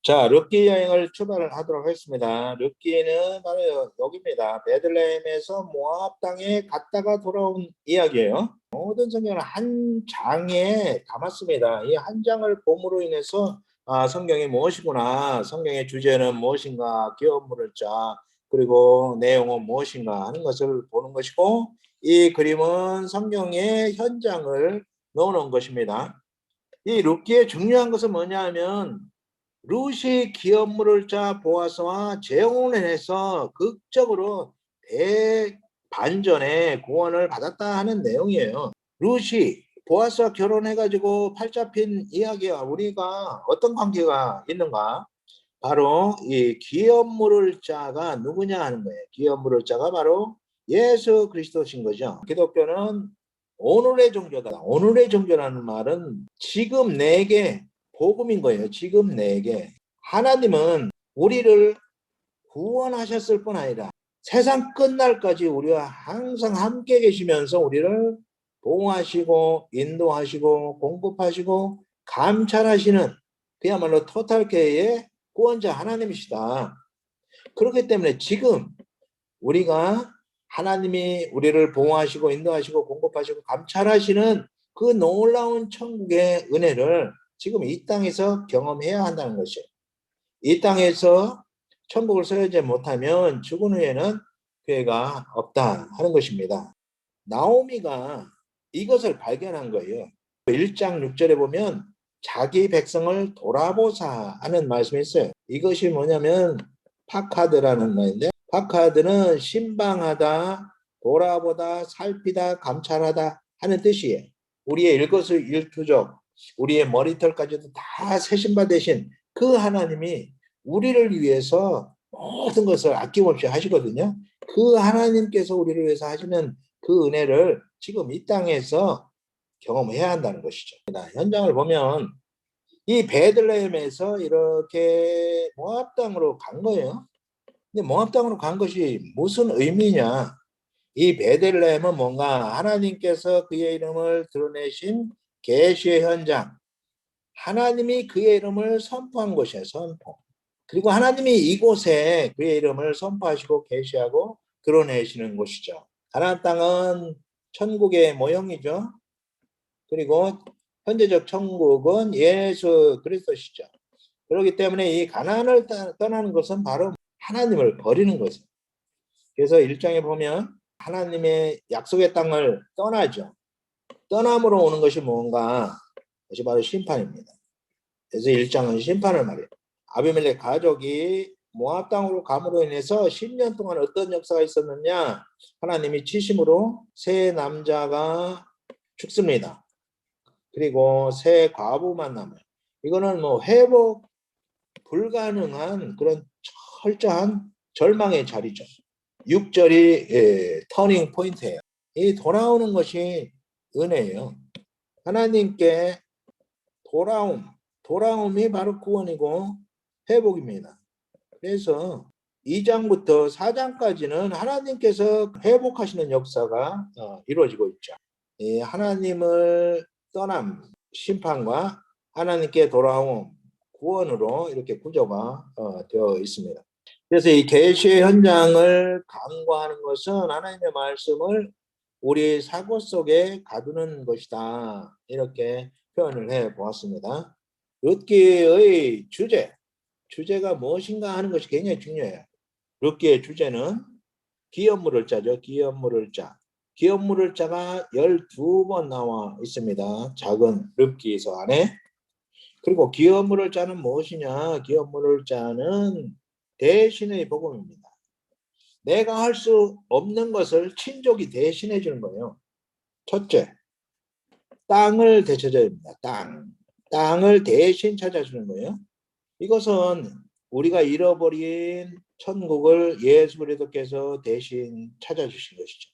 자, 룻기 여행을 출발을 하도록 하겠습니다. 룻기는 바로 여기입니다. 베들레헴에서 모압 땅에 갔다가 돌아온 이야기예요. 모든 성경을 한 장에 담았습니다. 이 한 장을 봄으로 인해서 성경이 무엇이구나, 성경의 주제는 무엇인가, 기업물을 짜, 그리고 내용은 무엇인가 하는 것을 보는 것이고, 이 그림은 성경의 현장을 넣어놓은 것입니다. 이 룻기의 중요한 것은 뭐냐 하면 룻이 기업물을 짜 보아스와 재혼을 해서 극적으로 대반전의 구원을 받았다 하는 내용이에요. 룻이 보아스와 결혼해가지고 팔자핀 이야기와 우리가 어떤 관계가 있는가? 바로 이 기업물을 짜가 누구냐 하는 거예요. 기업물을 짜가 바로 예수 그리스도신 거죠. 기독교는 오늘의 종교다. 오늘의 종교라는 말은 지금 내게 복음인 거예요. 지금 내게. 하나님은 우리를 구원하셨을 뿐 아니라 세상 끝날까지 우리와 항상 함께 계시면서 우리를 보호하시고 인도하시고 공급하시고 감찰하시는 그야말로 토탈케어의 구원자 하나님이시다. 그렇기 때문에 지금 우리가 하나님이 우리를 보호하시고 인도하시고 공급하시고 감찰하시는 그 놀라운 천국의 은혜를 지금 이 땅에서 경험해야 한다는 것이에요. 이 땅에서 천국을 소유하지 못하면 죽은 후에는 교회가 없다 하는 것입니다. 나오미가 이것을 발견한 거예요. 1장 6절에 보면 자기 백성을 돌아보사 하는 말씀이 있어요. 이것이 뭐냐면 파카드라는 말인데, 파카드는 신방하다, 돌아보다, 살피다, 감찰하다 하는 뜻이에요. 우리의 일거수일투족, 우리의 머리털까지도 다 세신바 되신 그 하나님이 우리를 위해서 모든 것을 아낌없이 하시거든요. 그 하나님께서 우리를 위해서 하시는 그 은혜를 지금 이 땅에서 경험해야 한다는 것이죠. 현장을 보면 이 베들레헴에서 이렇게 모압 땅으로 간 거예요. 근데 모압 땅으로 간 것이 무슨 의미냐? 이 베들레헴은 뭔가 하나님께서 그의 이름을 드러내신 계시의 현장, 하나님이 그의 이름을 선포한 곳이에요. 선포. 그리고 하나님이 이곳에 그의 이름을 선포하시고 계시하고 드러내시는 곳이죠. 가나안 땅은 천국의 모형이죠. 그리고 현재적 천국은 예수 그리스도시죠. 그렇기 때문에 이 가나안을 떠나는 것은 바로 하나님을 버리는 것이에요. 그래서 1장에 보면 하나님의 약속의 땅을 떠나죠. 떠남으로 오는 것이 뭔가? 그것이 바로 심판입니다. 그래서 1장은 심판을 말해요. 아비멜렉 가족이 모압 땅으로 감으로 인해서 10년 동안 어떤 역사가 있었느냐? 하나님이 치심으로 세 남자가 죽습니다. 그리고 세 과부만 남아요. 이거는 뭐 회복 불가능한 그런 철저한 절망의 자리죠. 6절이 터닝 포인트예요. 이 돌아오는 것이 은혜예요. 하나님께 돌아옴이 바로 구원이고 회복입니다. 그래서 2장부터 4장까지는 하나님께서 회복하시는 역사가 이루어지고 있죠. 이 하나님을 떠남, 심판과 하나님께 돌아옴, 구원으로 이렇게 구조가 되어 있습니다. 그래서 이 계시의 현장을 간과하는 것은 하나님의 말씀을 우리 사고 속에 가두는 것이다. 이렇게 표현을 해 보았습니다. 룻기의 주제가 무엇인가 하는 것이 굉장히 중요해요. 룻기의 주제는 기업물을 짜죠. 기업물을 짜. 기업물을 짜가 12번 나와 있습니다. 작은 룻기서 안에. 그리고 기업물을 짜는 무엇이냐? 기업물을 짜는 대신의 복음입니다. 내가 할 수 없는 것을 친족이 대신해 주는 거예요. 첫째, 땅을 되찾아야 됩니다. 땅을 대신 찾아주는 거예요. 이것은 우리가 잃어버린 천국을 예수 그리스도께서 대신 찾아주신 것이죠.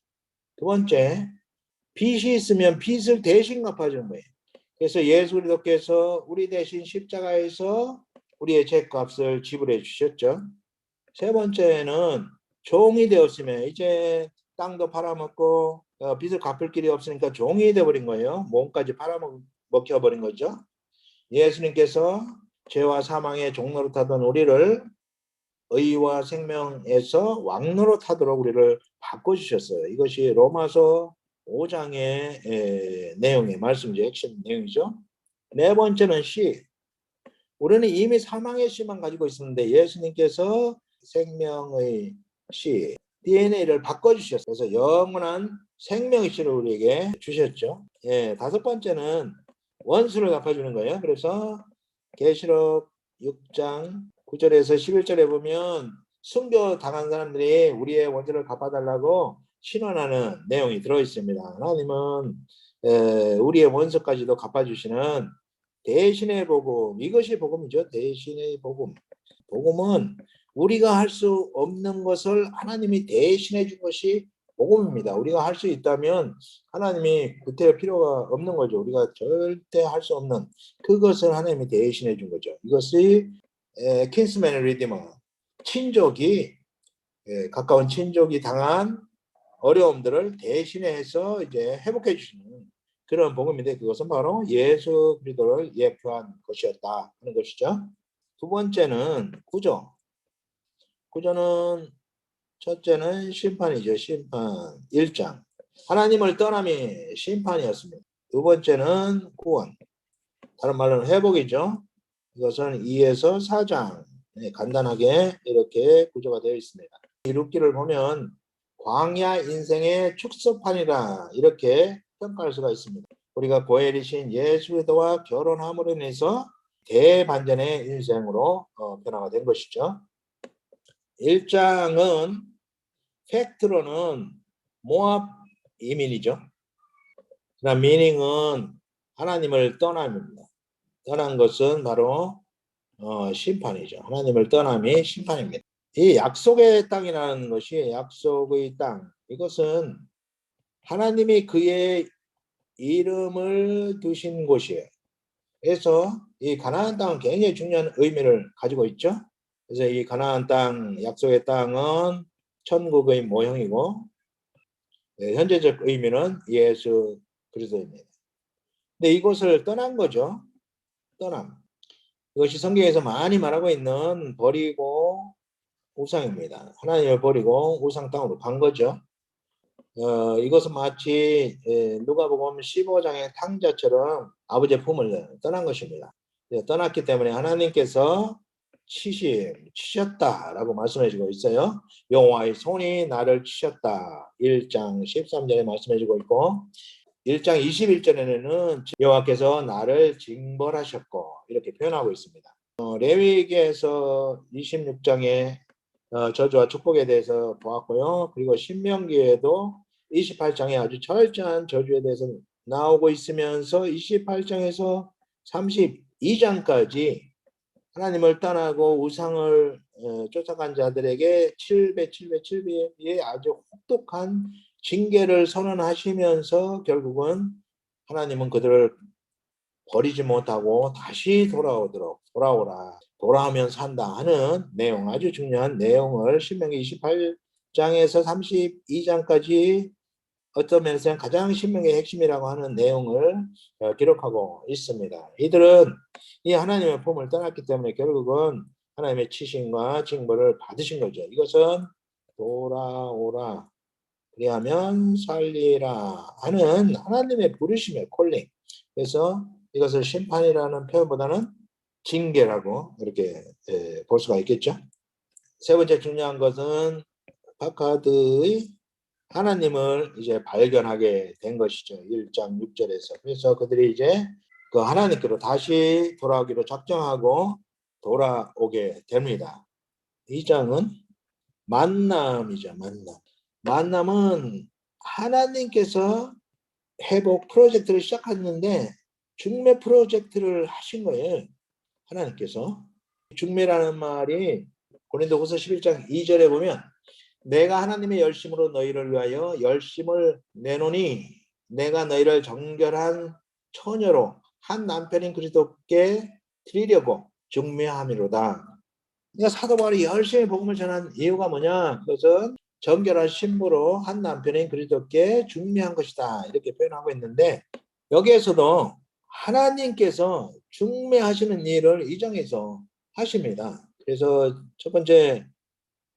두 번째, 빚이 있으면 빚을 대신 갚아주는 거예요. 그래서 예수 그리스도께서 우리 대신 십자가에서 우리의 죄값을 지불해 주셨죠. 세 번째는 종이 되었으면 이제 땅도 팔아먹고 빚을 갚을 길이 없으니까 종이 되어버린 거예요. 몸까지 팔아먹혀버린 거죠. 예수님께서 죄와 사망의 종로로 타던 우리를 의와 생명에서 왕로로 타도록 우리를 바꿔주셨어요. 이것이 로마서 5장의 내용의 말씀이죠. 핵심 내용이죠. 네 번째는 C. 우리는 이미 사망의 씨만 가지고 있었는데 예수님께서 생명의 씨, DNA를 바꿔주셨어요. 그래서 영원한 생명의 씨를 우리에게 주셨죠. 예, 다섯 번째는 원수를 갚아주는 거예요. 그래서 계시록 6장 9절에서 11절에 보면 순교 당한 사람들이 우리의 원수를 갚아달라고 신원하는 내용이 들어있습니다. 하나님은 우리의 원수까지도 갚아주시는 대신의 복음, 이것이 복음이죠. 대신의 복음. 복음은 우리가 할 수 없는 것을 하나님이 대신해 준 것이 복음입니다. 우리가 할 수 있다면 하나님이 구태할 필요가 없는 거죠. 우리가 절대 할 수 없는 그것을 하나님이 대신해 준 거죠. 이것이 킨스맨 리디머, 친족이 가까운 친족이 당한 어려움들을 대신해서 이제 회복해 주시는 그런 복음인데 그것은 바로 예수 그리스도를 예표한 것이었다 하는 것이죠. 두 번째는 구조. 구조는 첫째는 심판이죠. 심판 1장. 하나님을 떠남이 심판이었습니다. 두 번째는 구원. 다른 말로는 회복이죠. 이것은 2에서 4장. 간단하게 이렇게 구조가 되어 있습니다. 이 룻기를 보면 광야 인생의 축소판이라 이렇게 평가할 수가 있습니다. 우리가 고엘이신 예수 그리스도와 결혼함으로 인해서 대반전의 인생으로 변화가 된 것이죠. 1장은 팩트로는 모압 이민이죠. 그다음 미닝은 하나님을 떠남입니다. 떠난 것은 바로 심판이죠. 하나님을 떠남이 심판입니다. 이 약속의 땅이라는 것이 약속의 땅, 이것은 하나님이 그의 이름을 두신 곳이에요. 그래서 이 가나안 땅은 굉장히 중요한 의미를 가지고 있죠. 그래서 이 가나안 땅, 약속의 땅은 천국의 모형이고 현재적 의미는 예수 그리스도입니다. 근데 이곳을 떠난 거죠. 떠남. 이것이 성경에서 많이 말하고 있는 버리고 우상입니다. 하나님을 버리고 우상 땅으로 간 거죠. 이것은 마치 누가복음 15장의 탕자처럼 아버지의 품을 떠난 것입니다. 떠났기 때문에 하나님께서 치셨다라고 말씀해주고 있어요. 여호와의 손이 나를 치셨다. 1장 13절에 말씀해주고 있고 1장 21절에는 여호와께서 나를 징벌하셨고 이렇게 표현하고 있습니다. 레위기에서 26장에 저주와 축복에 대해서 보았고요. 그리고 신명기에도 28장에 아주 철저한 저주에 대해서 나오고 있으면서 28장에서 32장까지 하나님을 떠나고 우상을 쫓아간 자들에게 700의 아주 혹독한 징계를 선언하시면서 결국은 하나님은 그들을 버리지 못하고 다시 돌아오라. 돌아오면 산다 하는 내용, 아주 중요한 내용을 신명기 28장에서 32장까지 어떤 면에서는 가장 신명기의 핵심이라고 하는 내용을 기록하고 있습니다. 이들은 이 하나님의 품을 떠났기 때문에 결국은 하나님의 치심과 징벌을 받으신 거죠. 이것은 돌아오라 그리하면 살리라 하는 하나님의 부르심의 콜링. 그래서 이것을 심판이라는 표현보다는 징계라고 이렇게 볼 수가 있겠죠. 세 번째 중요한 것은 바카드의 하나님을 이제 발견하게 된 것이죠. 1장 6절에서. 그래서 그들이 이제 그 하나님께로 다시 돌아오기로 작정하고 돌아오게 됩니다. 2장은 만남이죠. 만남은 하나님께서 회복 프로젝트를 시작했는데 중매 프로젝트를 하신 거예요. 하나님께서. 중매라는 말이 고린도후서 11장 2절에 보면 내가 하나님의 열심으로 너희를 위하여 열심을 내노니 내가 너희를 정결한 처녀로 한 남편인 그리스도께 드리려고 중매함이로다. 그러니까 사도 바울이 열심히 복음을 전한 이유가 뭐냐? 그것은 정결한 신부로 한 남편인 그리스도께 중매한 것이다. 이렇게 표현하고 있는데 여기에서도 하나님께서 중매하시는 일을 이 장에서 하십니다. 그래서 첫 번째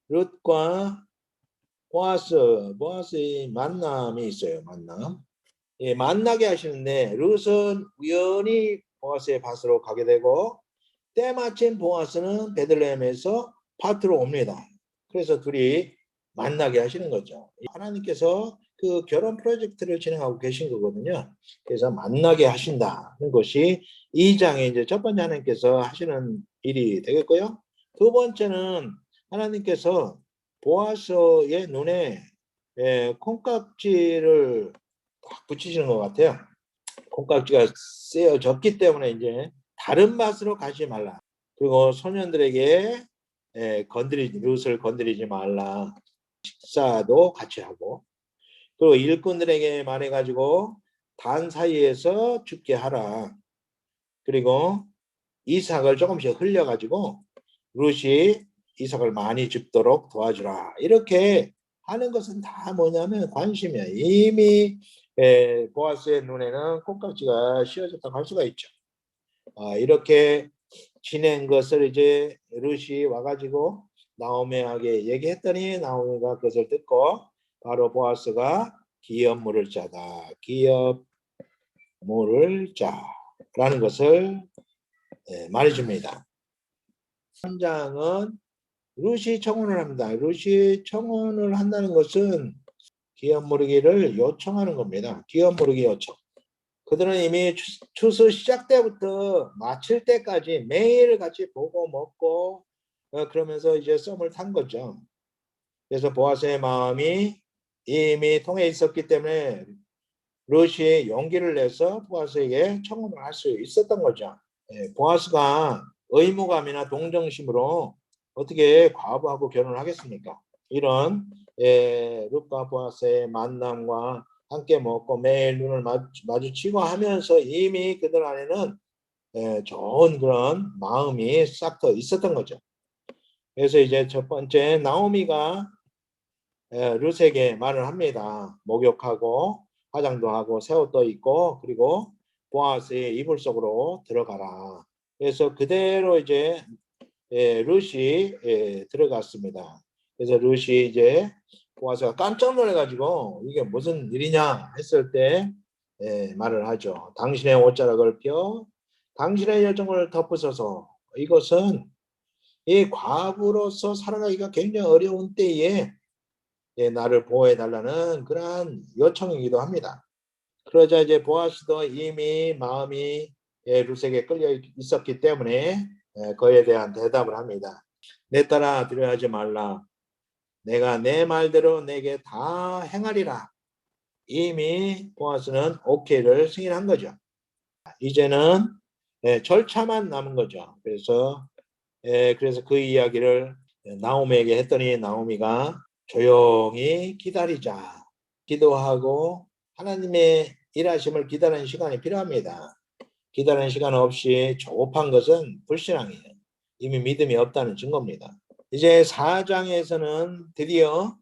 룻과 보아스의 만남이 있어요. 만남. 예, 만나게 하시는데 룻은 우연히 보아스의 밭으로 가게 되고 때마침 보아스는 베들레헴에서 밭으로 옵니다. 그래서 둘이 만나게 하시는 거죠. 하나님께서 그 결혼 프로젝트를 진행하고 계신 거거든요. 그래서 만나게 하신다는 것이 이 장에 이제 첫 번째 하나님께서 하시는 일이 되겠고요. 두 번째는 하나님께서 보아스의 눈에 콩깍지를 딱 붙이시는 것 같아요. 콩깍지가 쓰여졌기 때문에 이제 다른 밭으로 가지 말라. 그리고 소년들에게 룻을 건드리지 말라. 식사도 같이 하고 그리고 일꾼들에게 말해가지고 단 사이에서 죽게 하라. 그리고 이삭을 조금씩 흘려가지고 룻이 이삭을 많이 줍도록 도와주라. 이렇게 하는 것은 다 뭐냐면 관심이야. 이미 보아스의 눈에는 콩깍지가 씌워졌다고 할 수가 있죠. 이렇게 지낸 것을 이제 룻이 와가지고 나오미에게 얘기했더니 나오미가 그것을 듣고 바로 보아스가 기업 물을 자다. 기업 물을 자라는 것을 말해줍니다. 3장은 룻이 청혼을 합니다. 룻이 청혼을 한다는 것은 기업 물기를 요청하는 겁니다. 기업 물기 요청. 그들은 이미 추수 시작 때부터 마칠 때까지 매일 같이 보고 먹고 그러면서 이제 썸을 탄 거죠. 그래서 보아스의 마음이 이미 통해 있었기 때문에 룻이 용기를 내서 보아스에게 청혼을 할 수 있었던 거죠. 보아스가 의무감이나 동정심으로 어떻게 과부하고 결혼을 하겠습니까? 이런 룻과 보아스의 만남과 함께 먹고 매일 눈을 마주치고 하면서 이미 그들 안에는 좋은 그런 마음이 싹터 있었던 거죠. 그래서 이제 첫 번째 나오미가 룻에게 말을 합니다. 목욕하고 화장도 하고 새 옷도 입고 그리고 보아스의 이불 속으로 들어가라. 그래서 그대로 이제 룻이 들어갔습니다. 그래서 룻이 이제 보아스가 깜짝 놀래가지고 이게 무슨 일이냐 했을 때 말을 하죠. 당신의 옷자락을 펴 당신의 여정을 덮으소서. 이것은 이 과부로서 살아가기가 굉장히 어려운 때에 나를 보호해달라는 그러한 요청이기도 합니다. 그러자 이제 보아스도 이미 마음이 룻에게 끌려 있었기 때문에 그에 대한 대답을 합니다. 내 따라 두려워하지 말라. 내가 내 말대로 내게 다 행하리라. 이미 보아스는 오케이를 승인한 거죠. 이제는 절차만 남은 거죠. 그래서 그 이야기를 나오미에게 했더니 나오미가 조용히 기다리자. 기도하고 하나님의 일하심을 기다리는 시간이 필요합니다. 기다리는 시간 없이 조급한 것은 불신앙이에요. 이미 믿음이 없다는 증거입니다. 이제 4장에서는 드디어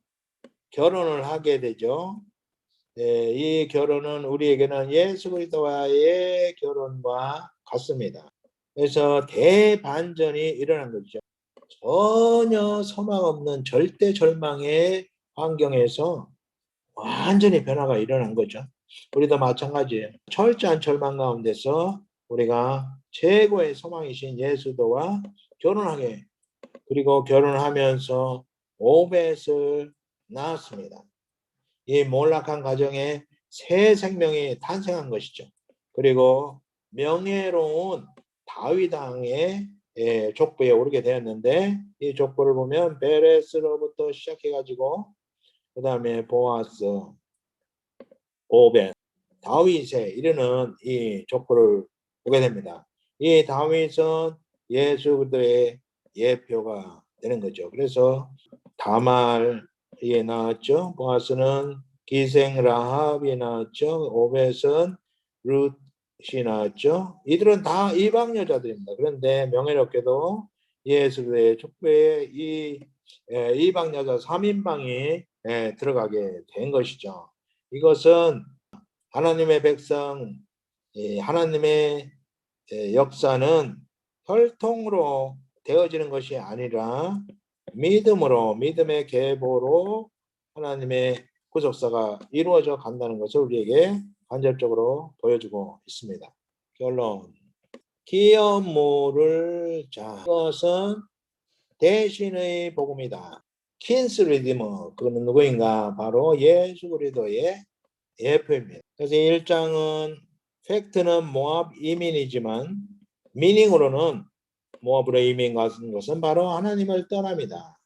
결혼을 하게 되죠. 이 결혼은 우리에게는 예수 그리스도와의 결혼과 같습니다. 그래서 대반전이 일어난 거죠. 전혀 소망 없는 절대 절망의 환경에서 완전히 변화가 일어난 거죠. 우리도 마찬가지예요. 철저한 절망 가운데서 우리가 최고의 소망이신 예수도와 결혼하게 그리고 결혼하면서 오벳을 낳았습니다. 이 몰락한 가정에 새 생명이 탄생한 것이죠. 그리고 명예로운 다윗 왕의 족보에 오르게 되었는데 이 족보를 보면 베레스로부터 시작해가지고 그 다음에 보아스, 오벳, 다윗에 이르는 이 족보를 보게 됩니다. 이 다윗은 예수 그리스도의 예표가 되는 거죠. 그래서 다말이 나왔죠. 보아스는 기생 라합이 나왔죠. 오벳은 룻이 나왔죠. 이들은 다 이방 여자들입니다. 그런데 명예롭게도 예수의 족보에 이 이방 여자 3인방이 들어가게 된 것이죠. 이것은 하나님의 백성 하나님의 역사는 혈통으로 되어지는 것이 아니라 믿음으로, 믿음의 계보로 하나님의 구속사가 이루어져 간다는 것을 우리에게 간접적으로 보여주고 있습니다. 결론. 기업물을 이것은 대신의 복음이다. 킨스 리디머, 그는 누구인가? 바로 예수 그리스도의 예표입니다. 그래서 1장은 팩트는 모압 이민이지만 미닝으로는 모압으로 이민 가는 것은 바로 하나님을 떠납니다.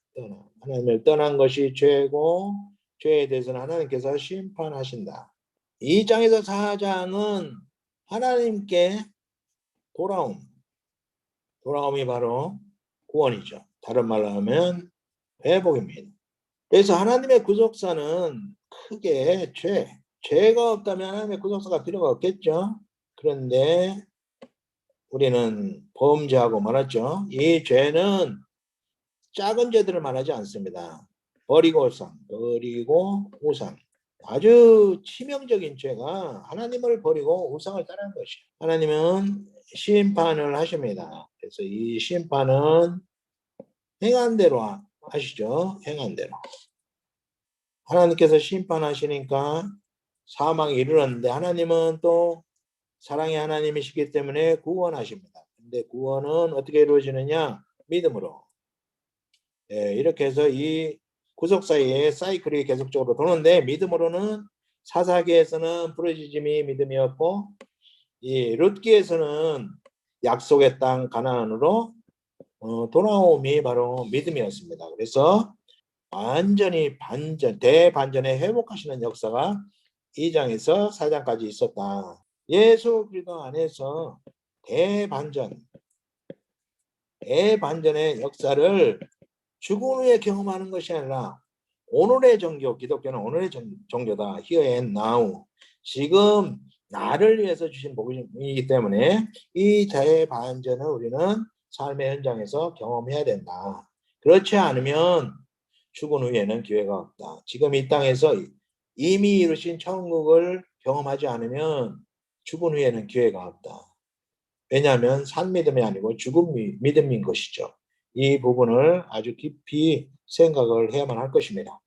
하나님을 떠난 것이 죄고 죄에 대해서는 하나님께서 심판하신다. 2장에서 4장은 하나님께 돌아옴이 바로 구원이죠. 다른 말로 하면 회복입니다. 그래서 하나님의 구속사는 크게 죄가 없다면 하나님의 구속사가 필요가 없겠죠. 그런데 우리는 범죄하고 말았죠. 이 죄는 작은 죄들을 말하지 않습니다. 버리고 우상. 아주 치명적인 죄가 하나님을 버리고 우상을 따르는 것이에요. 하나님은 심판을 하십니다. 그래서 이 심판은 행한 대로 하시죠. 행한 대로. 하나님께서 심판하시니까 사망이 이르렀는데 하나님은 또 사랑의 하나님이시기 때문에 구원하십니다. 근데 구원은 어떻게 이루어지느냐? 믿음으로. 이렇게 해서 이 구속사의 사이클이 계속적으로 도는데 믿음으로는 사사기에서는 부르짖음이 믿음이었고 이 룻기에서는 약속의 땅 가나안으로 돌아옴이 바로 믿음이었습니다. 그래서 완전히 대반전에 회복하시는 역사가 2장에서 4장까지 있었다. 예수 그리스도 안에서 대반전의 역사를 죽은 후에 경험하는 것이 아니라 오늘의 종교, 기독교는 오늘의 종교다. Here and now. 지금 나를 위해서 주신 복음이기 때문에 이 대반전을 우리는 삶의 현장에서 경험해야 된다. 그렇지 않으면 죽은 후에는 기회가 없다. 지금 이 땅에서 이미 이루신 천국을 경험하지 않으면 죽은 후에는 기회가 없다. 왜냐하면 산 믿음이 아니고 죽은 믿음인 것이죠. 이 부분을 아주 깊이 생각을 해야만 할 것입니다.